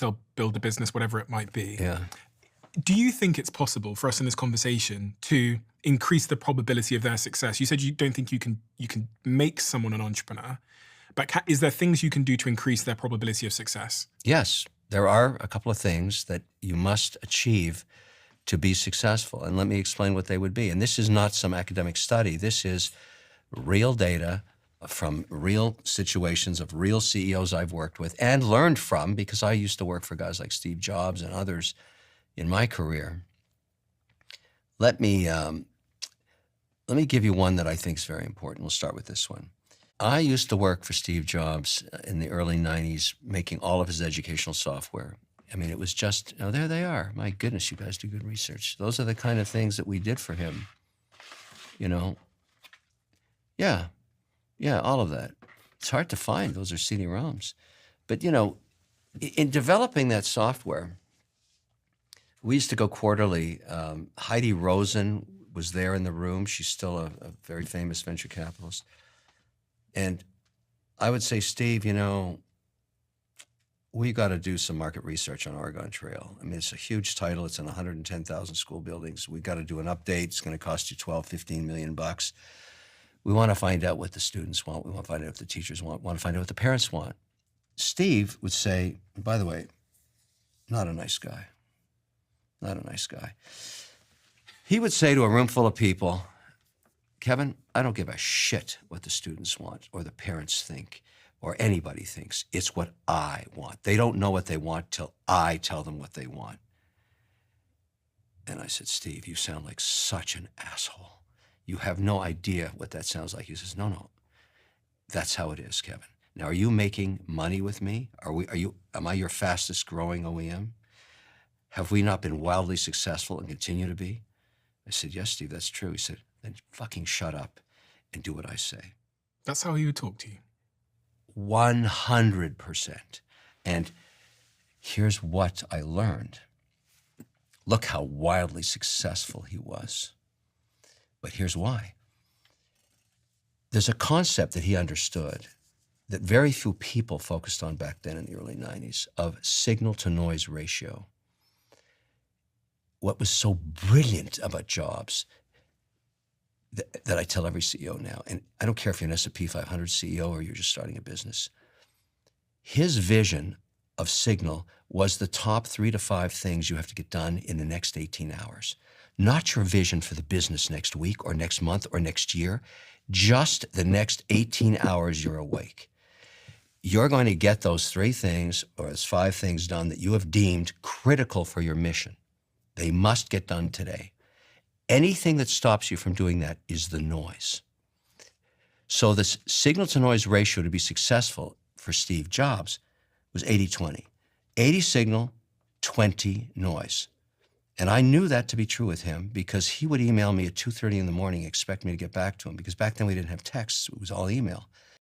they'll build a business, whatever it might be. Yeah. Do you think it's possible for us in this conversation to increase the probability of their success? You said you don't think you can make someone an entrepreneur, but is there things you can do to increase their probability of success? Yes, there are a couple of things that you must achieve to be successful. And let me explain what they would be. And this is not some academic study. This is real data from real situations of real CEOs I've worked with and learned from, because I used to work for guys like Steve Jobs and others in my career. Let me give you one that I think is very important. We'll start with this one. I used to work for Steve Jobs in the early 90s, making all of his educational software. I mean, it was just, there they are. My goodness, you guys do good research. Those are the kind of things that we did for him. Yeah, all of that. It's hard to find. Those are CD-ROMs. But, in developing that software, we used to go quarterly. Heidi Rosen was there in the room. She's still a very famous venture capitalist. And I would say, Steve, we got to do some market research on Oregon Trail. I mean, it's a huge title. It's in 110,000 school buildings. We got to do an update. It's going to cost you 12, 15 million bucks. We want to find out what the students want. We want to find out what the teachers want. We want to find out what the parents want. Steve would say, by the way, not a nice guy. Not a nice guy. He would say to a room full of people, Kevin, I don't give a shit what the students want or the parents think or anybody thinks. It's what I want. They don't know what they want till I tell them what they want. And I said, Steve, you sound like such an asshole. You have no idea what that sounds like. He says, no, that's how it is, Kevin. Now, are you making money with me? Am I your fastest growing OEM? Have we not been wildly successful and continue to be? I said, yes, Steve, that's true. He said, then fucking shut up and do what I say. That's how he would talk to you. 100%. And here's what I learned. Look how wildly successful he was. But here's why. There's a concept that he understood that very few people focused on back then in the early 90s of signal-to-noise ratio. What was so brilliant about Jobs that I tell every CEO now, and I don't care if you're an S&P 500 CEO or you're just starting a business, his vision of signal was the top 3 to 5 things you have to get done in the next 18 hours. Not your vision for the business next week or next month or next year, just the next 18 hours you're awake. You're going to get those 3 things or those 5 things done that you have deemed critical for your mission. They must get done today. Anything that stops you from doing that is the noise. So this signal-to-noise ratio to be successful for Steve Jobs was 80-20. 80 signal, 20 noise. And I knew that to be true with him because he would email me at 2:30 in the morning, expect me to get back to him, because back then we didn't have texts, it was all email.